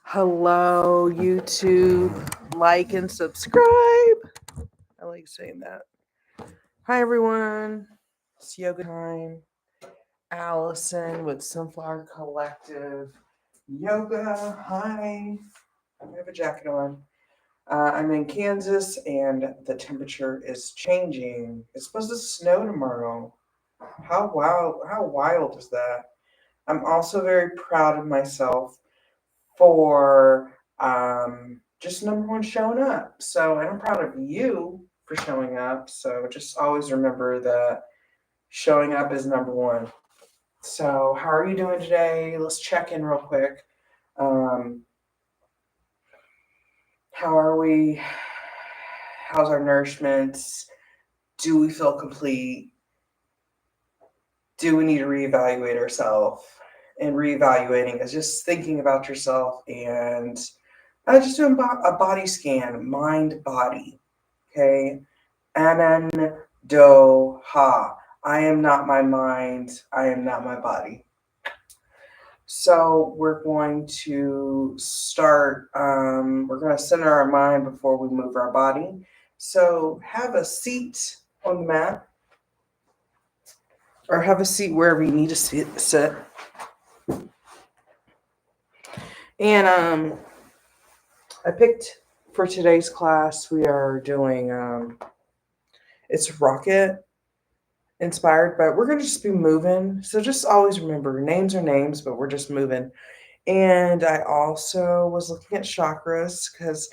Hello, YouTube. Like and subscribe. I like saying that. Hi, everyone. It's yoga time. Allison with Sunflower Collective Yoga. Hi. I have a jacket on. I'm in Kansas, and the temperature is changing. It's supposed to snow tomorrow. How wild is that? I'm also very proud of myself for just number one showing up. So, and I'm proud of you for showing up. So, just always remember that showing up is number one. So, how are you doing today? Let's check in real quick. How are we? How's our nourishment? Do we feel complete? Do we need to reevaluate ourselves? And reevaluating is just thinking about yourself and just doing a body scan, mind, body. Okay. Anan do ha. I am not my mind. I am not my body. So we're going to start. We're going to center our mind before we move our body. So have a seat on the mat, or have a seat wherever you need to sit. And I picked for today's class, we are doing, it's rocket inspired, but we're going to just be moving. So just always remember, names are names, but we're just moving. And I also was looking at chakras because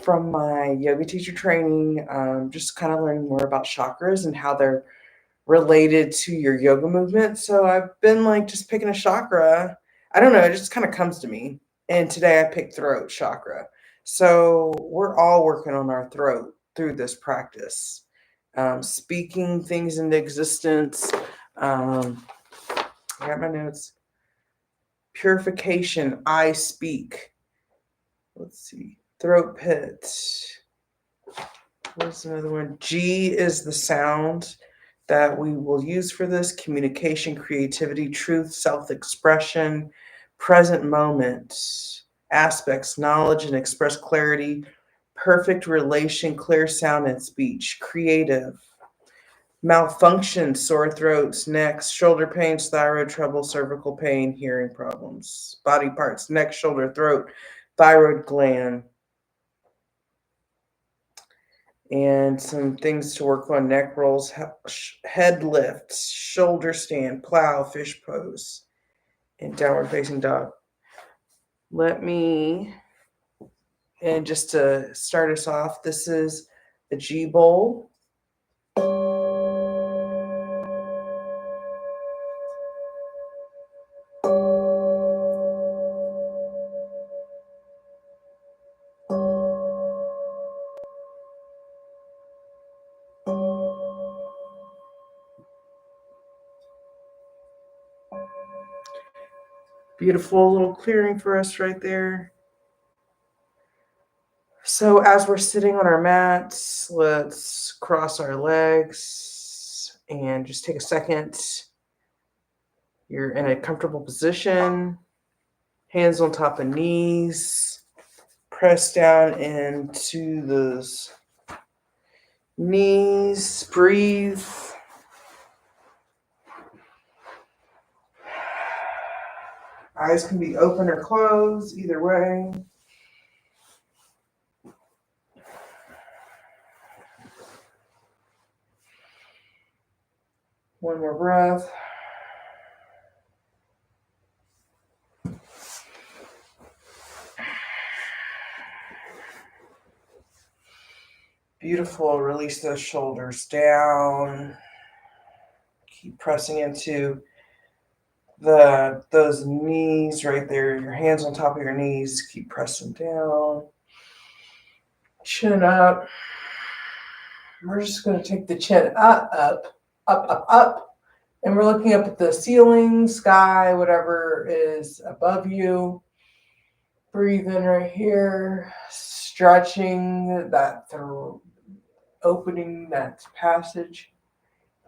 from my yoga teacher training, just kind of learning more about chakras and how they're related to your yoga movement. So I've been like just picking a chakra. I don't know, it just kind of comes to me. And today I picked throat chakra. So we're all working on our throat through this practice. Speaking things into existence. I got my notes. Purification, I speak. Let's see. Throat pit. What's another one? G is the sound that we will use for this. Communication, creativity, truth, self-expression, present moment, aspects, knowledge and express clarity, perfect relation, clear sound and speech, creative, malfunction, sore throats, necks, shoulder pains, thyroid trouble, cervical pain, hearing problems, body parts, neck, shoulder, throat, thyroid gland, and some things to work on: neck rolls, head lifts, shoulder stand, plow, fish pose, and downward facing dog. And just to start us off, this is the G bowl. Beautiful little clearing for us right there. So as we're sitting on our mats, let's cross our legs and just take a second. You're in a comfortable position, hands on top of knees, press down into those knees, breathe. Eyes can be open or closed, either way. One more breath. Beautiful. Release those shoulders down. Keep pressing into those knees right there. Your hands on top of your knees. Keep pressing down. Chin up. We're just going to take the chin up. And we're looking up at the ceiling, sky, whatever is above you. Breathe in right here. Stretching that throat, opening that passage.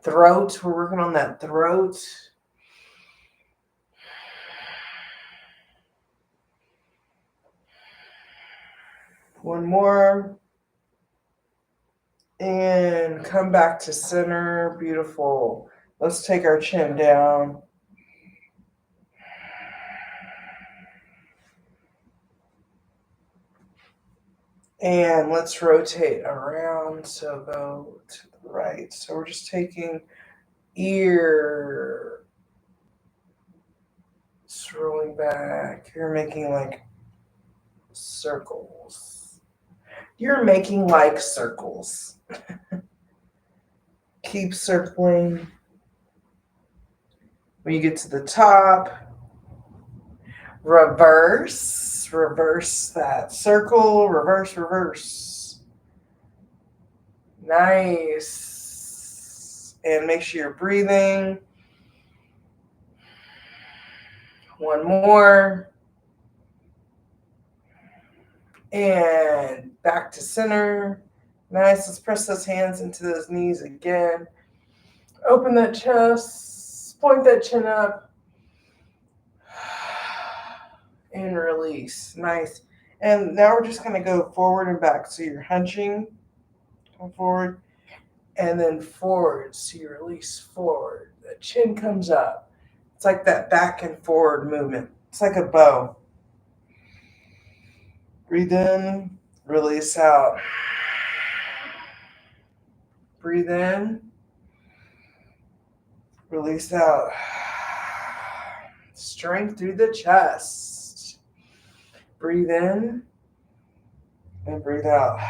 Throat, we're working on that throat. One more. And come back to center. Beautiful. Let's take our chin down. And let's rotate around. So go to the right. So we're just taking ear, swirling back. You're making like circles. You're making like circles. Keep circling. When you get to the top, reverse that circle, reverse. Nice. And make sure you're breathing. One more. And back to center. Nice. Let's press those hands into those knees again. Open that chest. Point that chin up. And release. Nice. And now we're just going to go forward and back. So you're hunching. Come forward. And then forward. So you release forward. The chin comes up. It's like that back and forward movement. It's like a bow. Breathe in. Release out. Breathe in. Release out. Strength through the chest. Breathe in. And breathe out.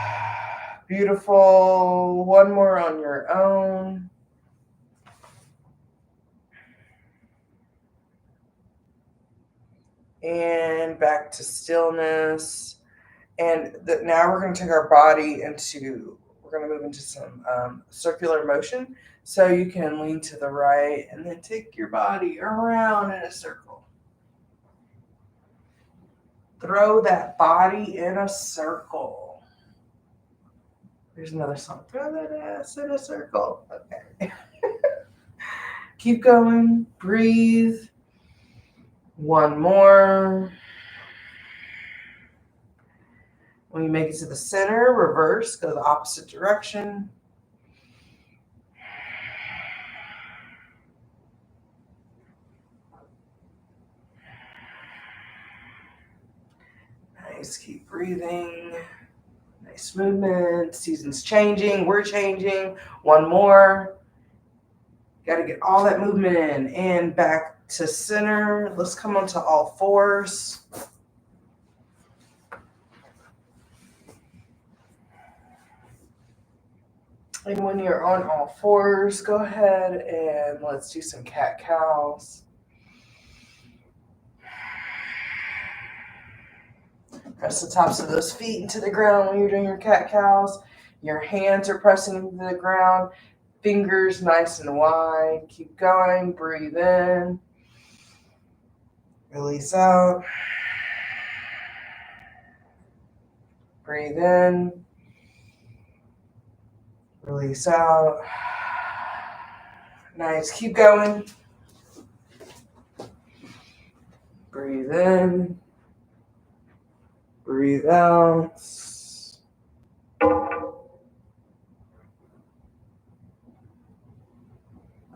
Beautiful. One more on your own. And back to stillness. And now we're going to take our body we're going to move into some circular motion. So you can lean to the right and then take your body around in a circle. Throw that body in a circle. Here's another song. Throw that ass in a circle. Okay. Keep going. Breathe. One more. When you make it to the center, reverse, go the opposite direction. Nice, keep breathing. Nice movement. Season's changing, we're changing. One more. Got to get all that movement in. And back to center. Let's come onto all fours. And when you're on all fours, go ahead and let's do some cat-cows. Press the tops of those feet into the ground when you're doing your cat-cows. Your hands are pressing into the ground. Fingers nice and wide. Keep going. Breathe in. Release out. Breathe in. Release out. Nice. Keep going. Breathe in. Breathe out.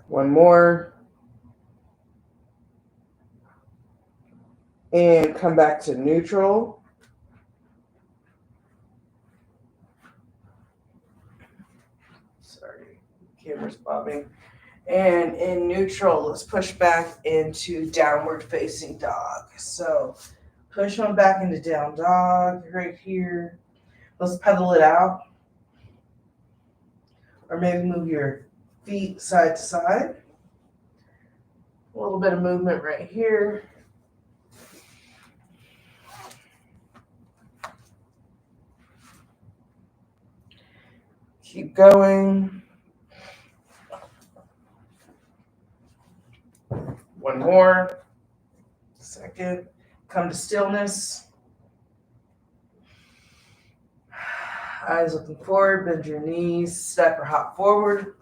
One more. And come back to neutral. Sorry, camera's bobbing. And in neutral, let's push back into downward facing dog. So push on back into down dog right here. Let's pedal it out. Or maybe move your feet side to side. A little bit of movement right here. Keep going. One more. Second. Come to stillness. Eyes looking forward. Bend your knees. Step or hop forward.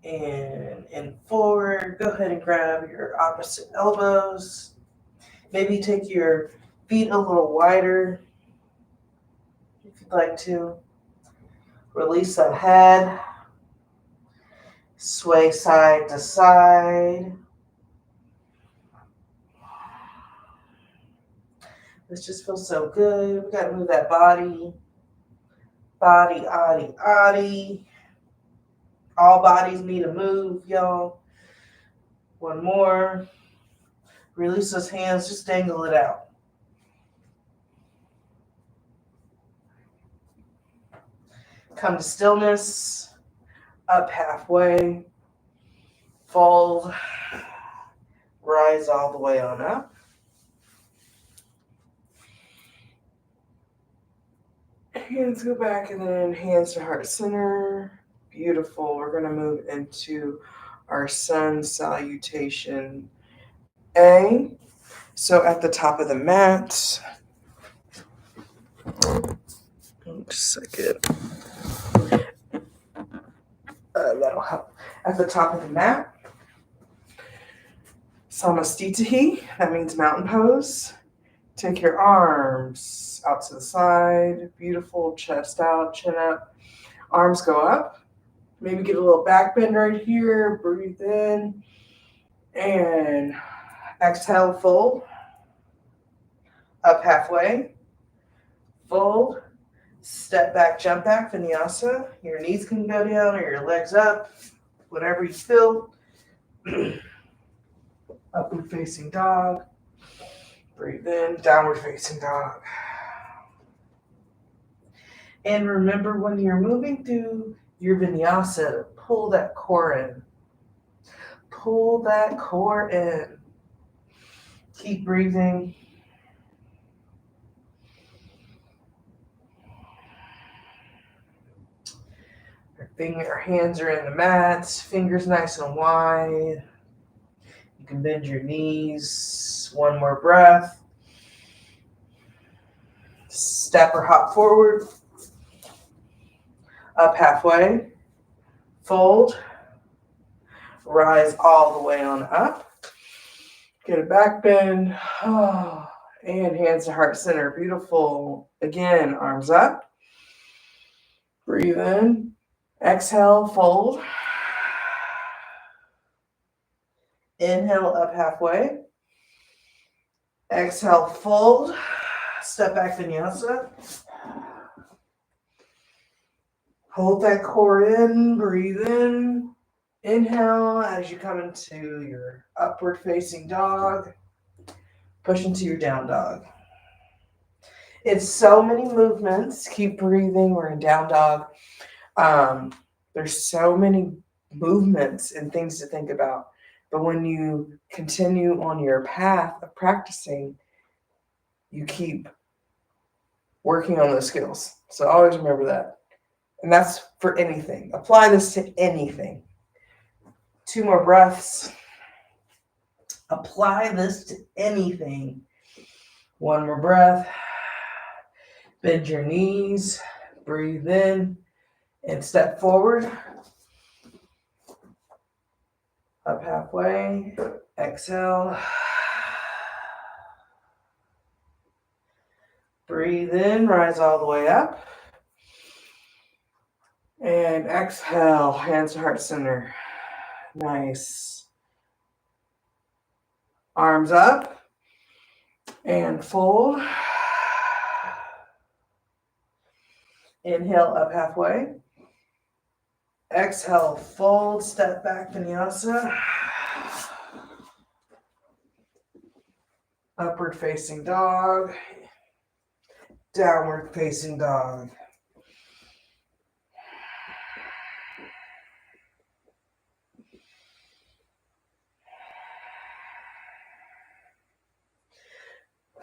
And forward. Go ahead and grab your opposite elbows. Maybe take your feet a little wider if you'd like to. Release that head. Sway side to side. This just feels so good. We got to move that body. Body, body, body. All bodies need to move, y'all. One more. Release those hands. Just dangle it out. Come to stillness. Up halfway. Fold. Rise all the way on up. Hands go back and then hands to heart center. Beautiful. We're going to move into our sun salutation A. So at the top of the mat, just a second. That'll help. At the top of the mat, Samastitihi, that means mountain pose. Take your arms out to the side. Beautiful. Chest out, chin up. Arms go up. Maybe get a little back bend right here. Breathe in. And exhale, fold. Up halfway. Fold. Step back, jump back, vinyasa. Your knees can go down or your legs up. Whatever you feel. Upward facing dog. Breathe in, downward facing dog. And remember, when you're moving through your vinyasa, pull that core in. Pull that core in. Keep breathing. Our hands are in the mats, fingers nice and wide. You can bend your knees. One more breath. Step or hop forward. Up halfway. Fold. Rise all the way on up. Get a back bend. And hands to heart center. Beautiful. Again, arms up. Breathe in. Exhale, fold. Inhale, up halfway. Exhale, fold. Step back, vinyasa. Hold that core in. Breathe in. Inhale as you come into your upward facing dog. Push into your down dog. It's so many movements. Keep breathing. We're in down dog. There's so many movements and things to think about. But when you continue on your path of practicing, you keep working on those skills. So always remember that. And that's for anything. Apply this to anything. 2 more breaths. Apply this to anything. 1 more breath. Bend your knees. Breathe in. And step forward. Up halfway. Exhale. Breathe in. Rise all the way up. And exhale. Hands to heart center. Nice. Arms up. And fold. Inhale, up halfway. Exhale, fold, step back, vinyasa. Upward facing dog. Downward facing dog.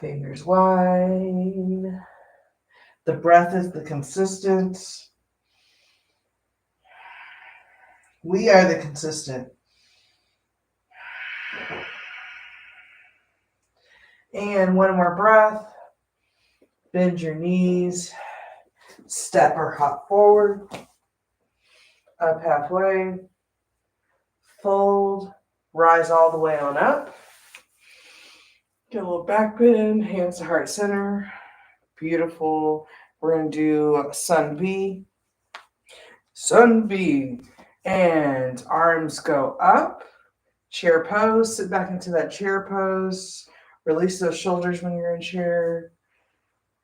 Fingers wide. The breath is the consistent. We are the consistent. And 1 more breath. Bend your knees. Step or hop forward. Up halfway. Fold. Rise all the way on up. Get a little back bend, hands to heart center. Beautiful. We're going to do sun B. Sun B. And arms go up. Chair pose. Sit back into that chair pose. Release those shoulders when you're in chair.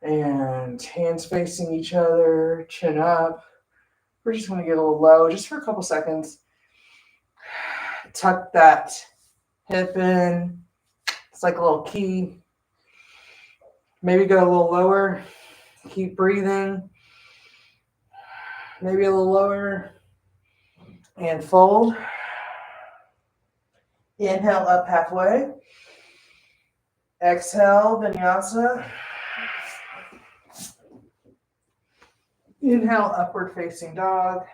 And hands facing each other. Chin up. We're just going to get a little low just for a couple seconds. Tuck that hip in. It's like a little key. Maybe go a little lower. Keep breathing. Maybe a little lower. And fold. Inhale up halfway. Exhale, vinyasa. Inhale, upward facing dog.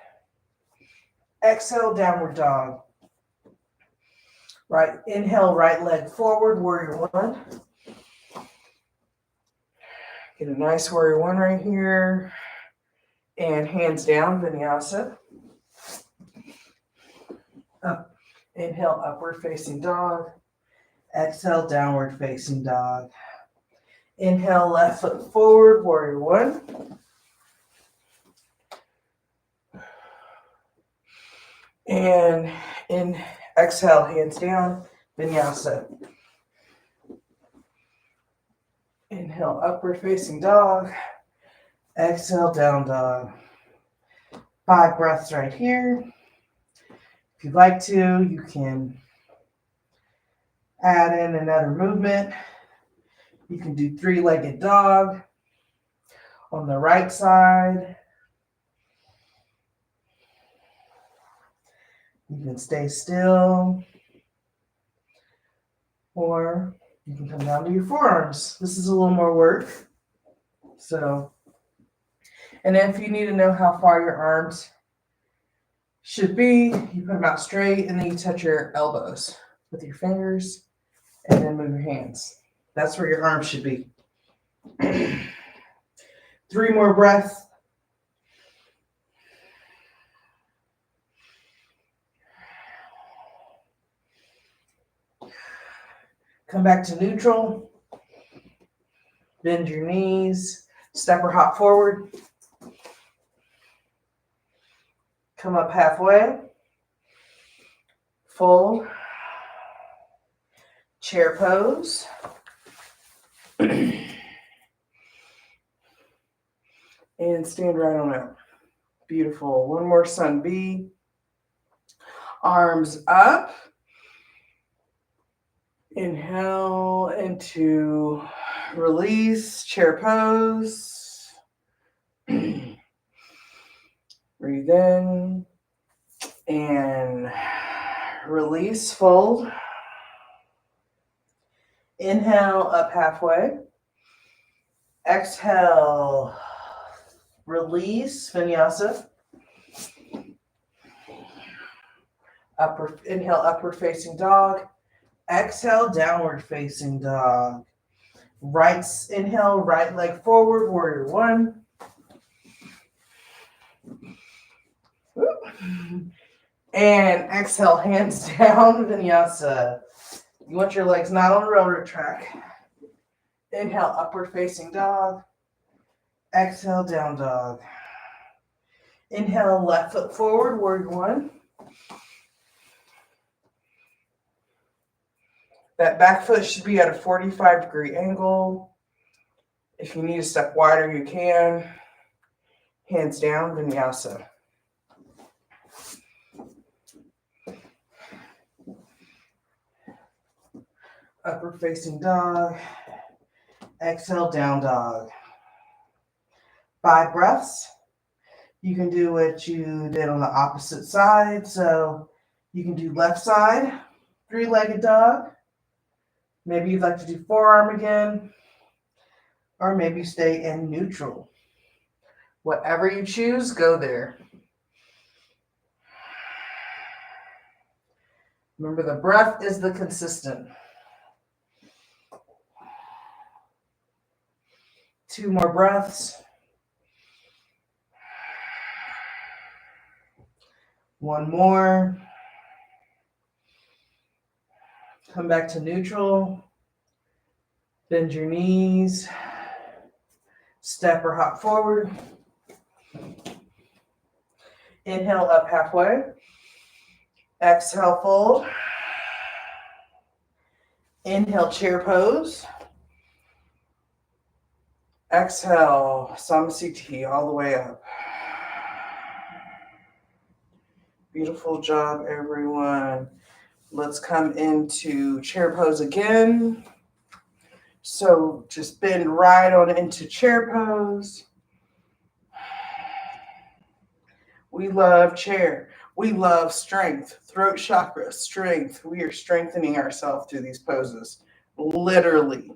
Exhale, downward dog. Right, inhale, right leg forward, warrior one. Get a nice warrior one right here. And hands down, vinyasa. Up. Inhale, upward facing dog. Exhale, downward facing dog. Inhale, left foot forward, warrior one. And exhale, hands down, vinyasa. Inhale, upward facing dog. Exhale, down dog. 5 breaths right here. If you'd like to, you can add in another movement. You can do 3-legged dog on the right side. You can stay still, or you can come down to your forearms. This is a little more work. So, and if you need to know how far your arms should be, you put them out straight and then you touch your elbows with your fingers and then move your hands. That's where your arms should be. 3 more breaths. Come back to neutral. Bend your knees. Step or hop forward. Come up halfway. Fold. Chair pose. And stand right on out. Beautiful. One more sun B. Arms up. Inhale into release, chair pose. Breathe in and release, fold. Inhale, up halfway. Exhale, release, vinyasa. Inhale, upward facing dog. Exhale, downward facing dog. Inhale, right leg forward, warrior one. And exhale, hands down, vinyasa. You want your legs not on the railroad track. Inhale, upward facing dog. Exhale, down dog. Inhale, left foot forward, warrior one. That back foot should be at a 45-degree angle. If you need to step wider, you can. Hands down, vinyasa. Upward facing dog. Exhale, down dog. 5 breaths. You can do what you did on the opposite side. So you can do left side, 3-legged dog. Maybe you'd like to do forearm again, or maybe stay in neutral. Whatever you choose, go there. Remember, the breath is the consistent. 2 more breaths. 1 more. Come back to neutral. Bend your knees. Step or hop forward. Inhale up halfway. Exhale, fold. Inhale, chair pose. Exhale, Samasthiti all the way up. Beautiful job, everyone. Let's come into chair pose again. So just bend right on into chair pose. We love chair. We love strength, throat chakra, strength. We are strengthening ourselves through these poses. Literally.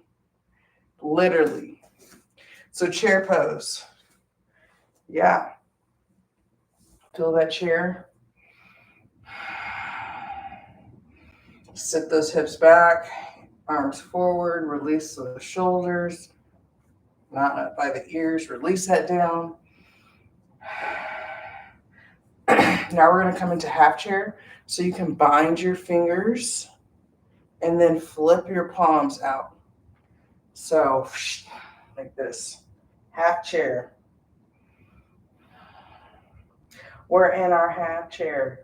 Literally. So chair pose. Yeah. Feel that chair. Sit those hips back, arms forward, release the shoulders, not up by the ears, release that down. Now we're going to come into half chair. So you can bind your fingers and then flip your palms out. So like this, half chair. We're in our half chair.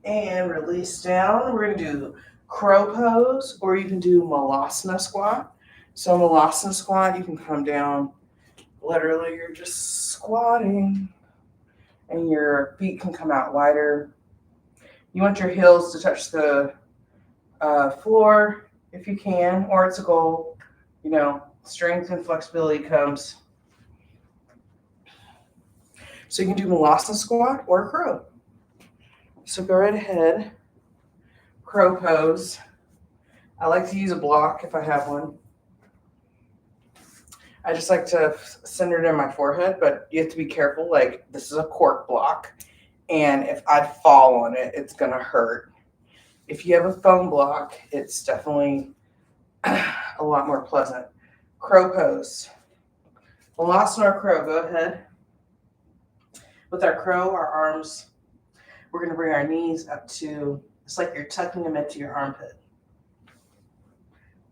And release down. We're going to do crow pose, or you can do malasana squat. So malasana squat, you can come down. Literally, you're just squatting, and your feet can come out wider. You want your heels to touch the floor if you can, or it's a goal. You know, strength and flexibility comes. So you can do malasana squat or crow. So go right ahead, crow pose. I like to use a block if I have one. I just like to center it in my forehead, but you have to be careful. Like, this is a cork block, and if I fall on it, it's going to hurt. If you have a foam block, it's definitely a lot more pleasant. Crow pose. Malasana or crow, go ahead. With our crow, our arms, we're going to bring our knees up to, it's like you're tucking them into your armpit.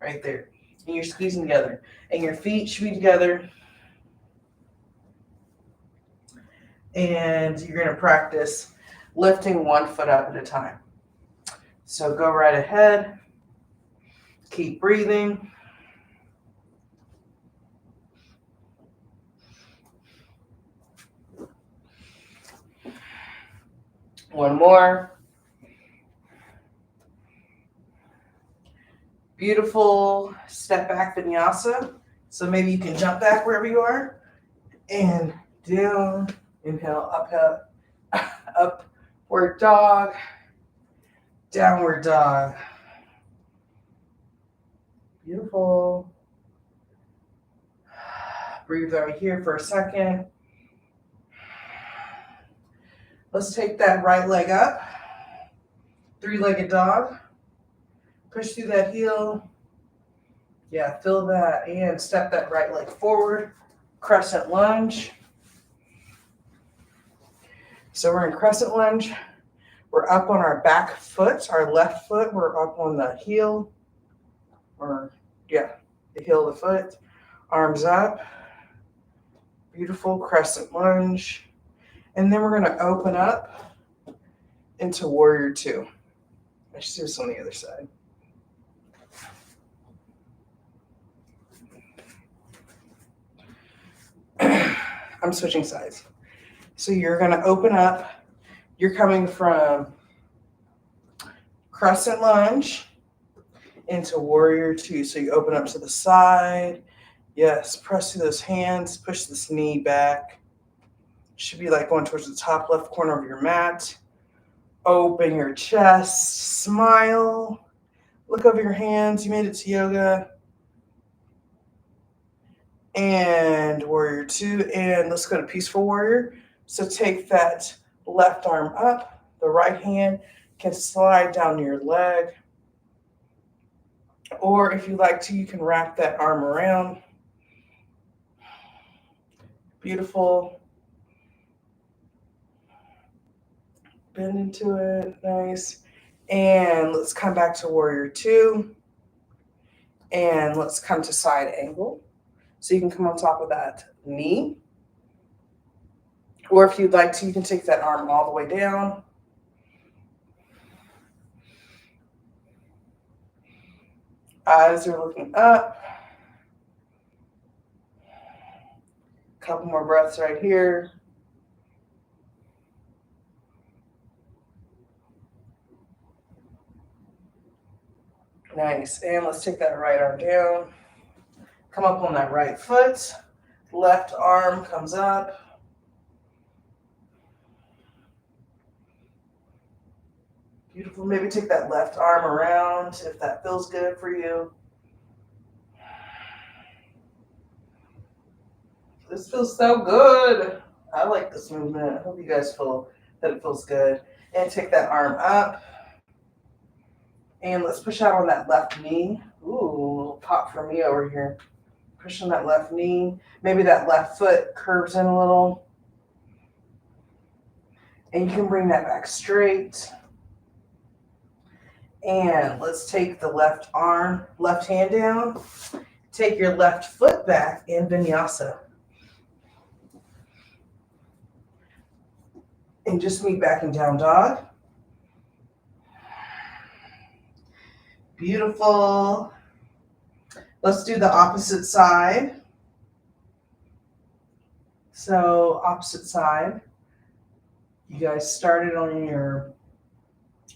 Right there. And you're squeezing together. And your feet should be together. And you're going to practice lifting one foot up at a time. So go right ahead. Keep breathing. One more. Beautiful step back vinyasa. So maybe you can jump back wherever you are. And down. Inhale, upward dog. Downward dog. Beautiful. Breathe right here for a second. Let's take that right leg up. Three-legged dog. Push through that heel. Yeah, feel that. And step that right leg forward. Crescent lunge. So we're in crescent lunge. We're up on our back foot, our left foot. We're up on the heel. The heel of the foot. Arms up. Beautiful crescent lunge. And then we're going to open up into warrior two. I should do this on the other side. I'm switching sides. So you're going to open up. You're coming from crescent lunge into warrior two. So you open up to the side. Yes, press through those hands. Push this knee back. Should be like going towards the top left corner of your mat. Open your chest. Smile. Look over your hands. You made it to yoga. And warrior two. And let's go to peaceful warrior. So take that left arm up. The right hand can slide down your leg. Or if you like to, you can wrap that arm around. Beautiful. bend into it. Nice. And let's come back to warrior two. And let's come to side angle. So you can come on top of that knee. Or if you'd like to, you can take that arm all the way down. Eyes are looking up. Couple more breaths right here. Nice. And let's take that right arm down. Come up on that right foot. Left arm comes up. Beautiful. Maybe take that left arm around if that feels good for you. This feels so good. I like this movement. I hope you guys feel that it feels good. And take that arm up. And let's push out on that left knee. Ooh, a little pop for me over here. Push on that left knee. Maybe that left foot curves in a little. And you can bring that back straight. And let's take the left arm, left hand down. Take your left foot back in vinyasa. And just meet back in down dog. Beautiful. Let's do the opposite side. So opposite side. You guys started on your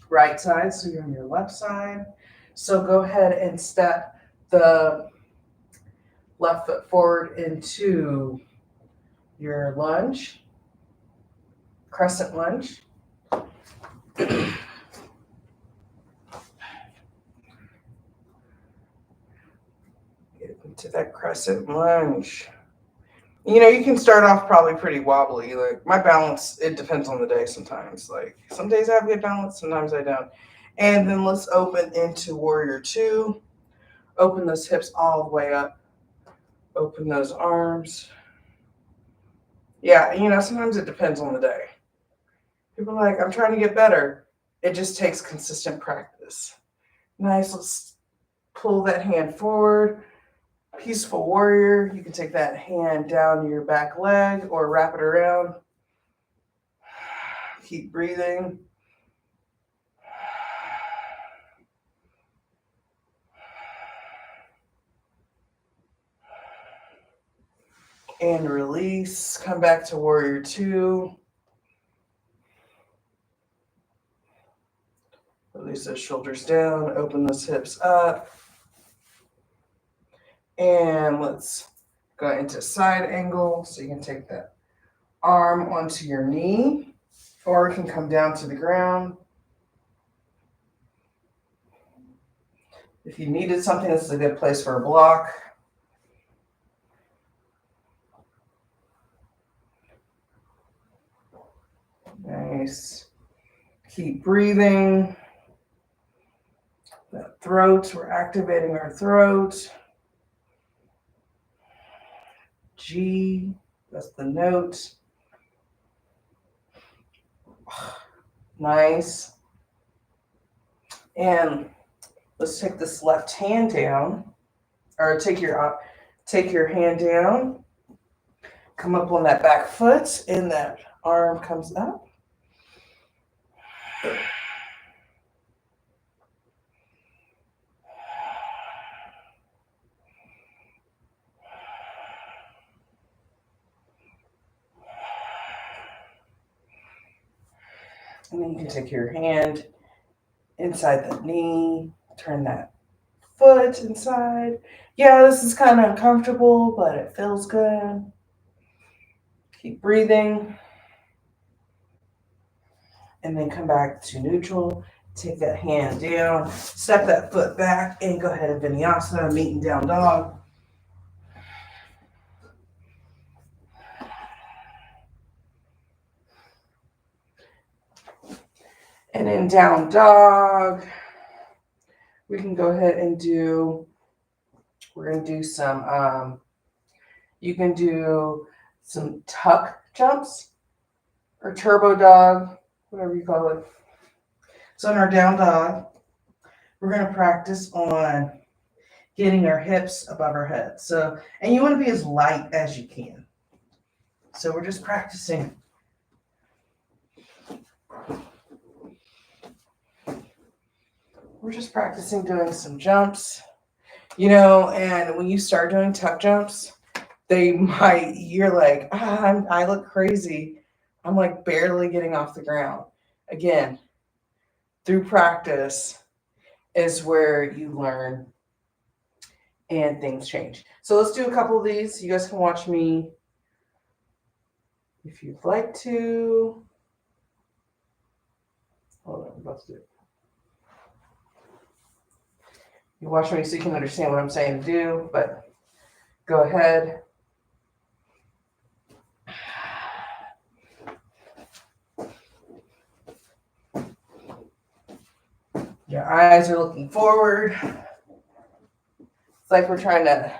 right side, so you're on your left side. So go ahead and step the left foot forward into your lunge, crescent lunge. Get into that crescent lunge. You know, you can start off probably pretty wobbly. Like my balance, it depends on the day sometimes. Like some days I have good balance, sometimes I don't. And then let's open into warrior two. Open those hips all the way up. Open those arms. Yeah, you know, sometimes it depends on the day. People are like, I'm trying to get better. It just takes consistent practice. Nice, let's pull that hand forward. Peaceful warrior. You can take that hand down your back leg or wrap it around. Keep breathing. And release. Come back to warrior two. Release those shoulders down. Open those hips up. And let's go into side angle. So you can take that arm onto your knee, or it can come down to the ground. If you needed something, this is a good place for a block. Nice. Keep breathing. That throat, we're activating our throat. G, that's the note. Nice. And let's take this left hand down, or take your hand down. Come up on that back foot, and that arm comes up. And then you can take your hand inside the knee, turn that foot inside. Yeah, this is kind of uncomfortable, but it feels good. Keep breathing. And then come back to neutral. Take that hand down, step that foot back, and go ahead and vinyasa, meet in down dog. And in down dog, we can go ahead and we're going to do some, you can do some tuck jumps or turbo dog, whatever you call it. So in our down dog, we're going to practice on getting our hips above our head. So, and you want to be as light as you can. So we're just practicing. We're just practicing doing some jumps, and when you start doing tuck jumps, you're like, I look crazy. I'm like barely getting off the ground. Again, through practice is where you learn and things change. So let's do a couple of these. You guys can watch me if you'd like to. Hold on, I'm about to do it. You watch me so you can understand what I'm saying to do, but go ahead. Your eyes are looking forward. It's like we're trying to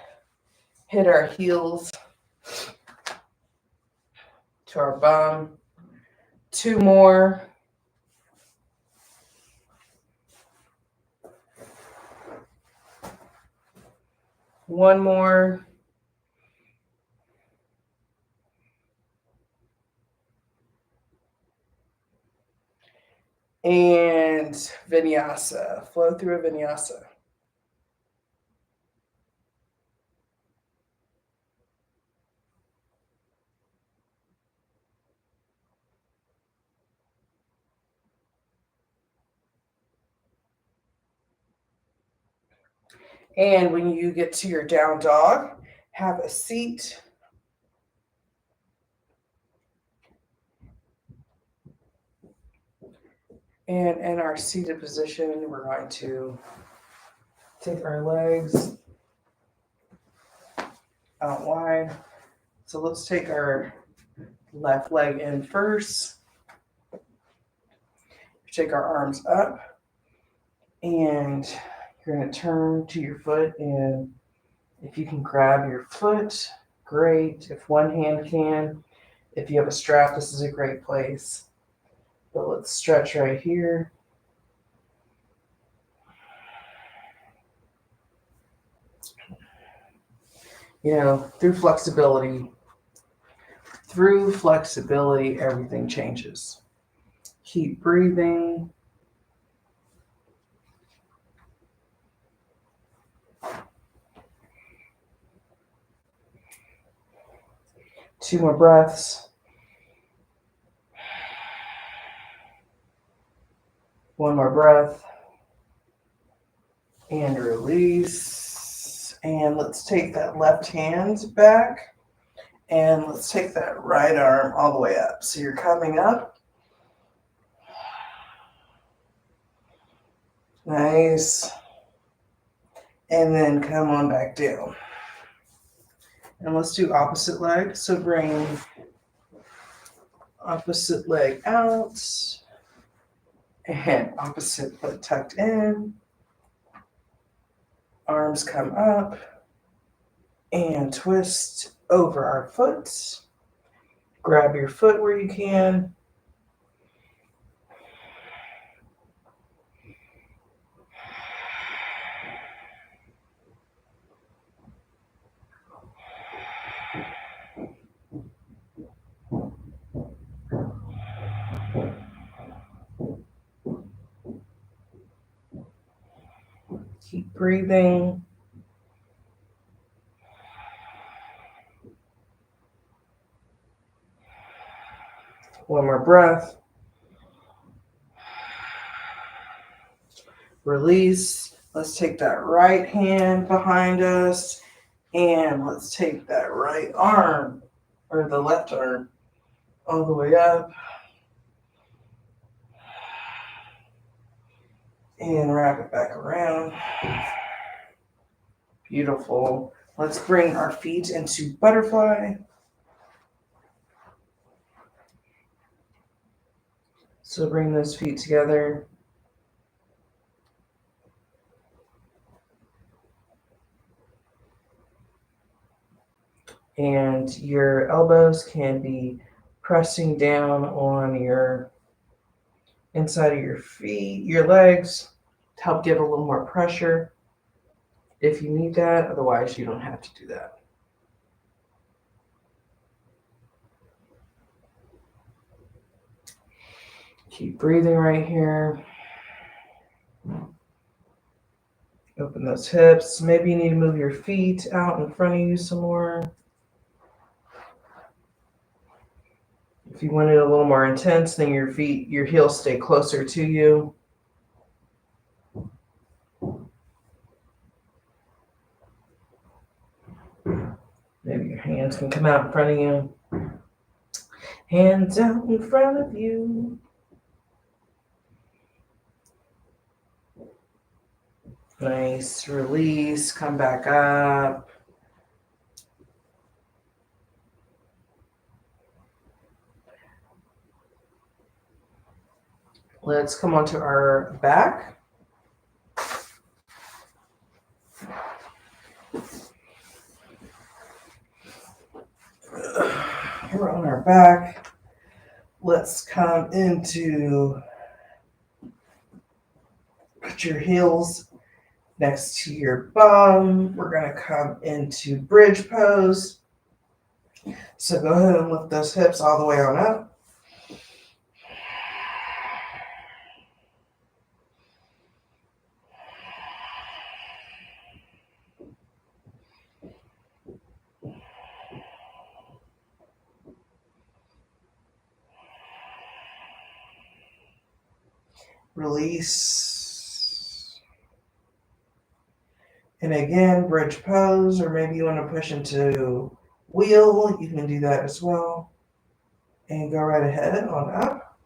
hit our heels to our bum. 2 more. One more. And vinyasa. Flow through a vinyasa. And when you get to your down dog, have a seat. And in our seated position, we're going to take our legs out wide. So let's take our left leg in first. Take our arms up. And you're going to turn to your foot. And if you can grab your foot, great. If one hand can. If you have a strap, this is a great place. But let's stretch right here. Through flexibility, everything changes. Keep breathing. Two more breaths. One more breath. And release. And let's take that left hand back. And let's take that right arm all the way up. So you're coming up. Nice. And then come on back down. And let's do opposite leg. So bring opposite leg out. And opposite foot tucked in. Arms come up. And twist over our foot. Grab your foot where you can. Keep breathing. One more breath. Release. Let's take that right hand behind us and let's take that right arm or the left arm all the way up and wrap it back around. Beautiful. Let's bring our feet into butterfly. So bring those feet together. And your elbows can be pressing down on your inside of your feet, your legs, to help give a little more pressure if you need that. Otherwise, you don't have to do that. Keep breathing right here. Open those hips. Maybe you need to move your feet out in front of you some more. If you want it a little more intense, then your heels stay closer to you. Maybe your hands can come out in front of you. Hands out in front of you. Nice. Release. Come back up. Let's come onto our back. We're on our back. Let's come into, put your heels next to your bum. We're going to come into bridge pose. So go ahead and lift those hips all the way on up. Release. And again, bridge pose, or maybe you want to push into wheel. You can do that as well. And go right ahead on up.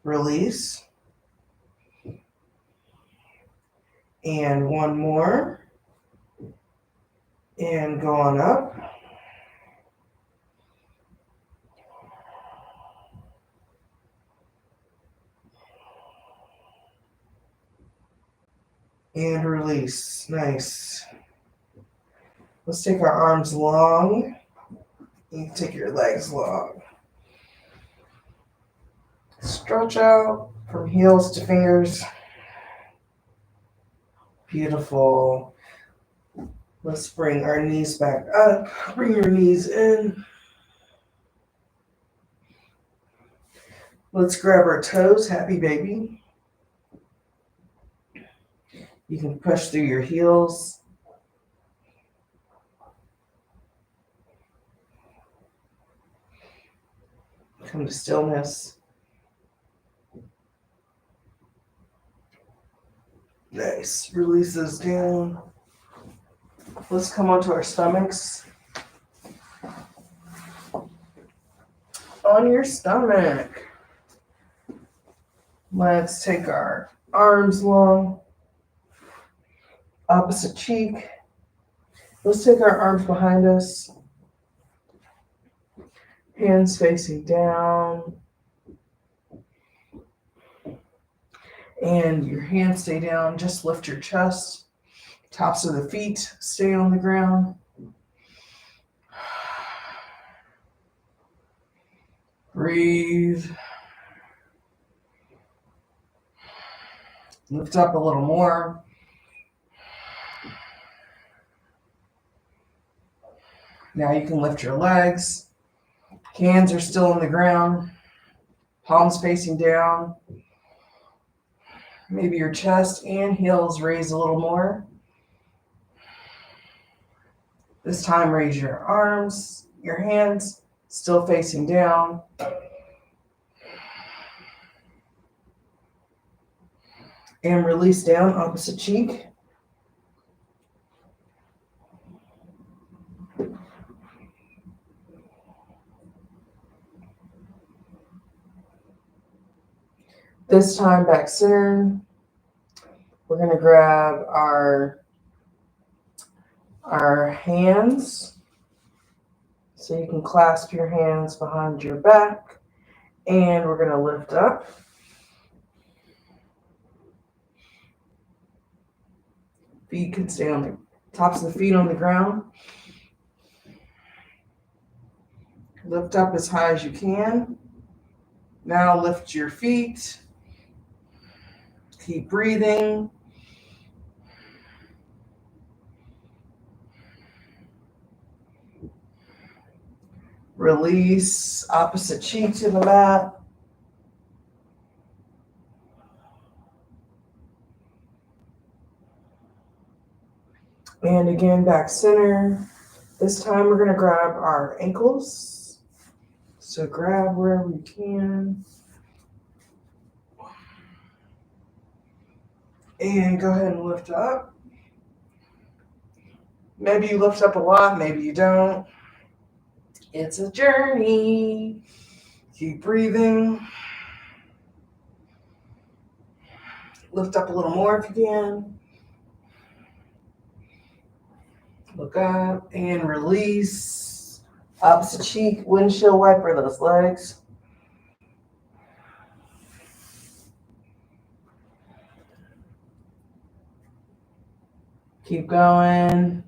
Release. And one more. And go on up. And release. Nice. Let's take our arms long. You can take your legs long. Stretch out from heels to fingers. Beautiful. Let's bring our knees back up. Bring your knees in. Let's grab our toes. Happy baby. You can push through your heels. Come to stillness. Nice. Release those down. Let's come onto our stomachs. On your stomach. Let's take our arms long. Opposite cheek. Let's take our arms behind us. Hands facing down. And your hands stay down. Just lift your chest. Tops of the feet stay on the ground. Breathe. Lift up a little more. Now you can lift your legs. Hands are still on the ground. Palms facing down. Maybe your chest and heels raise a little more. This time raise your arms, your hands still facing down. And release down, opposite cheek. This time back center. We're going to grab our hands. So you can clasp your hands behind your back. And we're going to lift up. Feet can stay on the tops of the feet on the ground. Lift up as high as you can. Now lift your feet. Keep breathing. Release opposite cheek to the mat. And again, back center. This time we're going to grab our ankles. So grab wherever you can. And go ahead and lift up. Maybe you lift up a lot, maybe you don't. It's a journey. Keep breathing. Lift up a little more if you can. Look up and release. Opposite cheek, windshield wiper those legs. Keep going.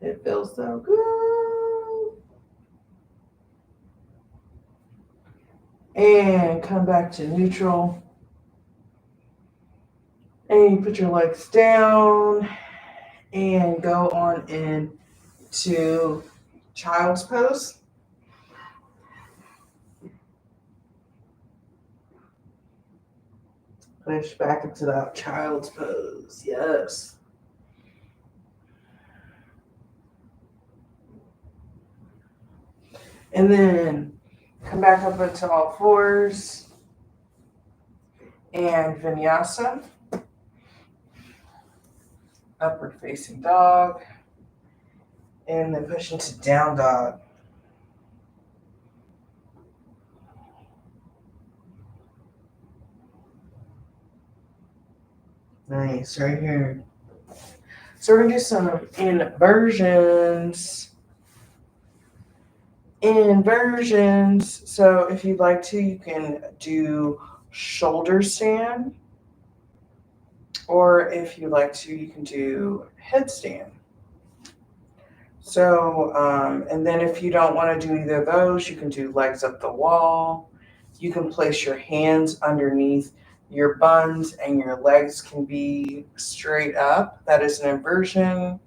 It feels so good. And come back to neutral. And you put your legs down and go on into child's pose. Push back into that child's pose. Yes. And then come back up into all fours and vinyasa. Upward facing dog. And then push into down dog. Nice, right here. So we're going to do some inversions. So if you'd like to, you can do shoulder stand. Or if you like to, you can do headstand. So, and then if you don't want to do either of those, you can do legs up the wall. You can place your hands underneath your buns and your legs can be straight up. That is an inversion.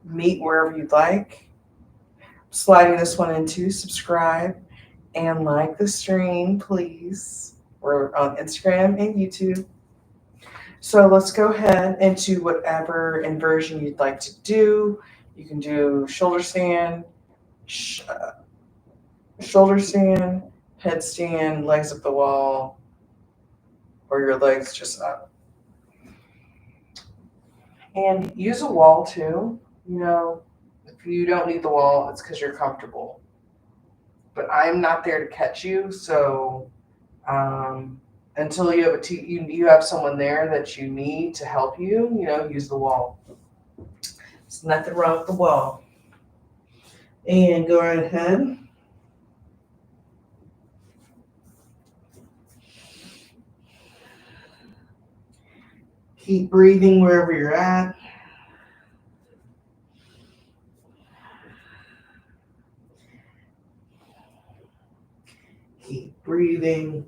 Meet wherever you'd like. Sliding this one into subscribe and like the stream, please. We're on Instagram and YouTube. So let's go ahead into whatever inversion you'd like to do. You can do shoulder stand, headstand, legs up the wall, or your legs just up. And use a wall too. You know, if you don't need the wall, it's because you're comfortable. But I'm not there to catch you, so until you have you have someone there that you need to help you, use the wall. There's nothing wrong with the wall. And go right ahead. Keep breathing wherever you're at. Keep breathing.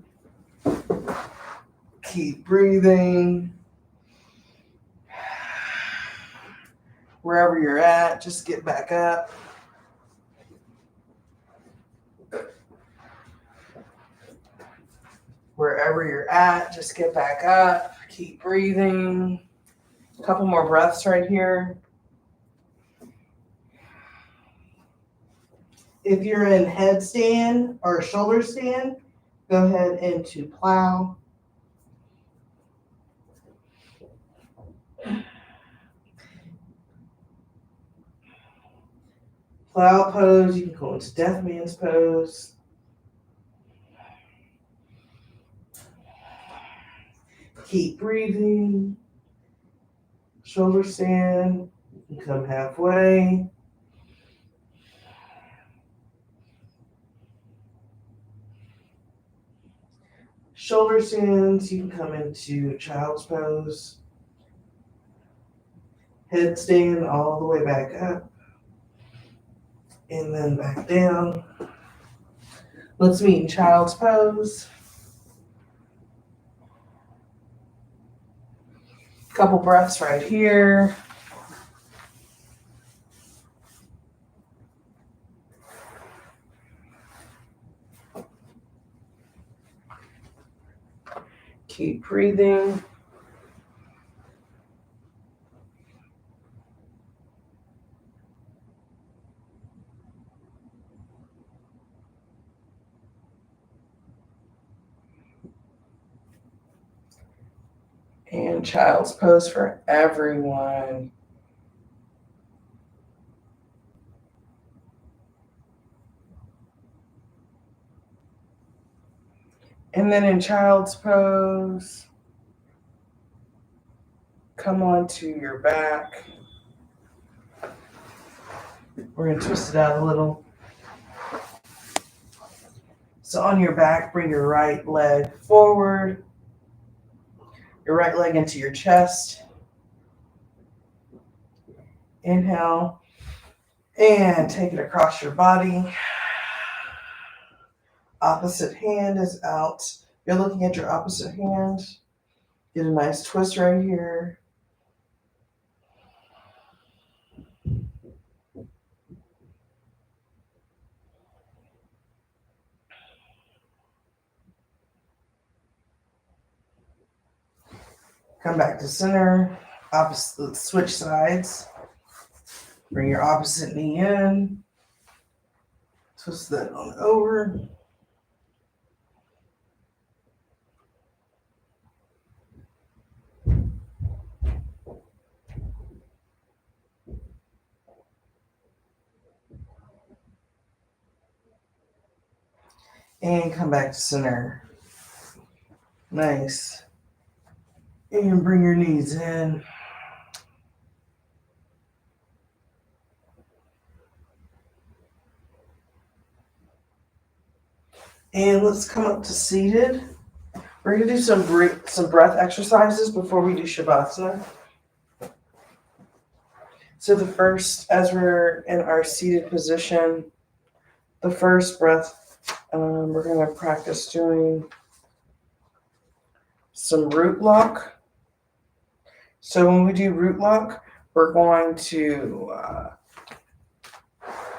Keep breathing. Wherever you're at, just get back up. Wherever you're at, just get back up. Keep breathing. A couple more breaths right here. If you're in headstand or shoulder stand, go ahead into plow. Plow pose, you can go into death man's pose. Keep breathing. Shoulder stand, you can come halfway. Shoulder stands, you can come into child's pose. Headstand all the way back up. And then back down. Let's meet in child's pose. Couple breaths right here. Keep breathing. And child's pose for everyone. And then in child's pose, come onto your back. We're going to twist it out a little. So on your back, bring your right leg forward, your right leg into your chest. Inhale and take it across your body. Opposite hand is out. You're looking at your opposite hand. Get a nice twist right here. Come back to center. Opposite, switch sides. Bring your opposite knee in. Twist that on over. And come back to center. Nice. And bring your knees in. And let's come up to seated. We're going to do some breath exercises before we do Shavasana. So the first, as we're in our seated position, the first breath, we're going to practice doing some root lock. So when we do root lock, we're going to,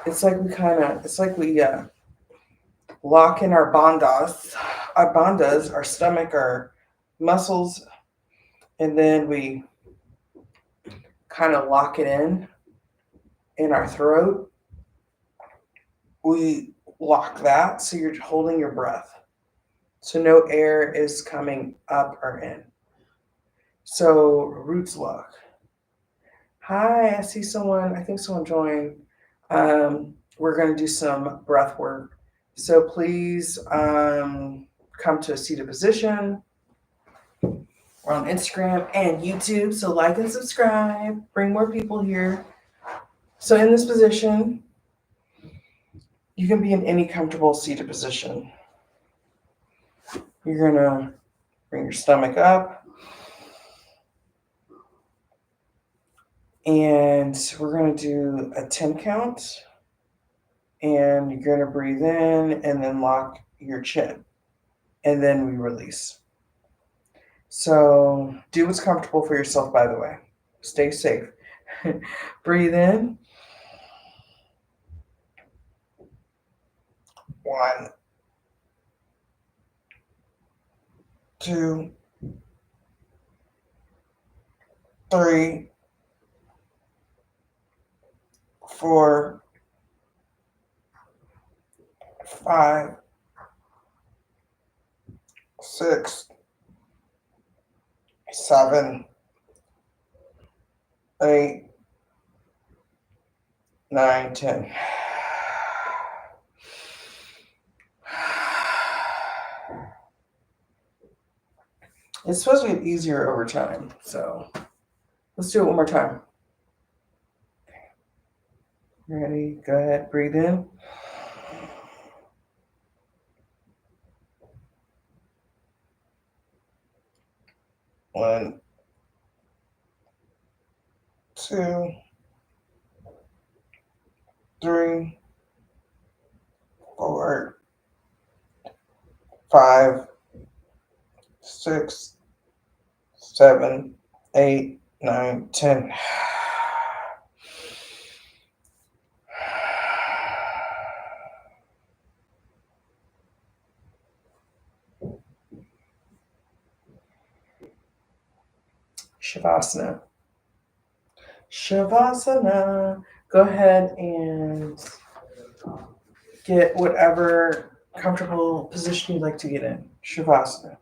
it's like we lock in our bandhas, our stomach, our muscles, and then we kind of lock it in our throat. We lock that, so you're holding your breath. So no air is coming up or in. So roots lock. Hi, I see someone, I think someone joined. We're going to do some breath work. So please come to a seated position. We're on Instagram and YouTube, so like and subscribe. Bring more people here. So in this position, you can be in any comfortable seated position. You're going to bring your stomach up. And we're going to do a 10 count. And you're going to breathe in and then lock your chin. And then we release. So do what's comfortable for yourself, by the way. Stay safe. Breathe in. 1, 2, 3, 4, 5, 6, 7, 8, 9, 10. It's supposed to get easier over time, so let's do it one more time. Ready? Go ahead. Breathe in. 1, 2, 3, 4, 5, 6, 7, 8, 9, 10. Shavasana. Shavasana. Go ahead and get whatever comfortable position you'd like to get in. Shavasana.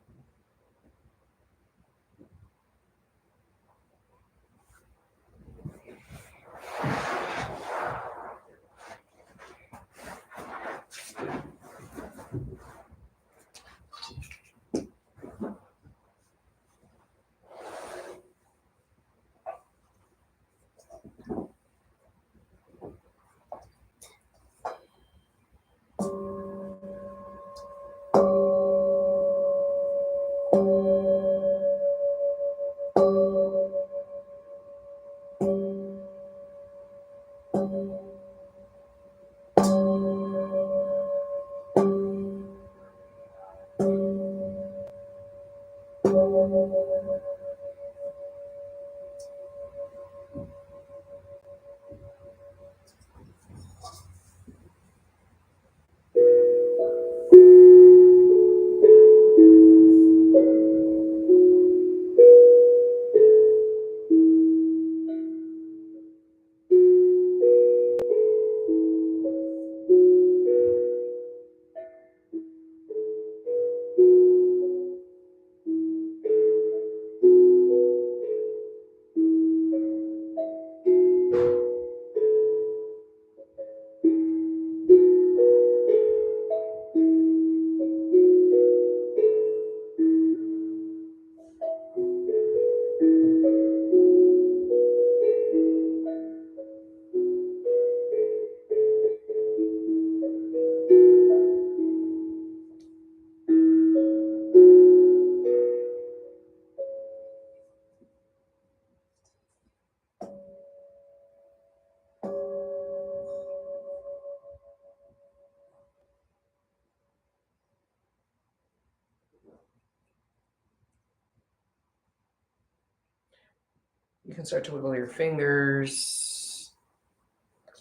You can start to wiggle your fingers.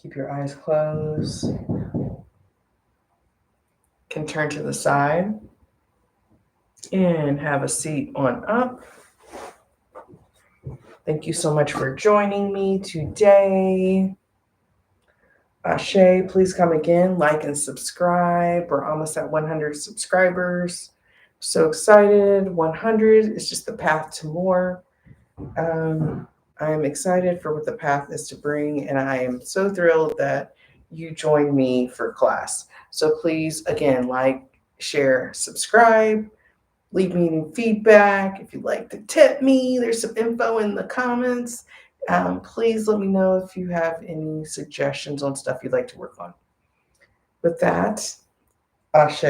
Keep your eyes closed. Can turn to the side and have a seat on up. Thank you so much for joining me today. Ashe, please come again, like and subscribe. We're almost at 100 subscribers. So excited. 100 is just the path to more. I am excited for what the path is to bring, and I am so thrilled that you joined me for class. So please, again, like, share, subscribe, leave me any feedback. If you'd like to tip me, there's some info in the comments. Please let me know if you have any suggestions on stuff you'd like to work on. With that, Ashe.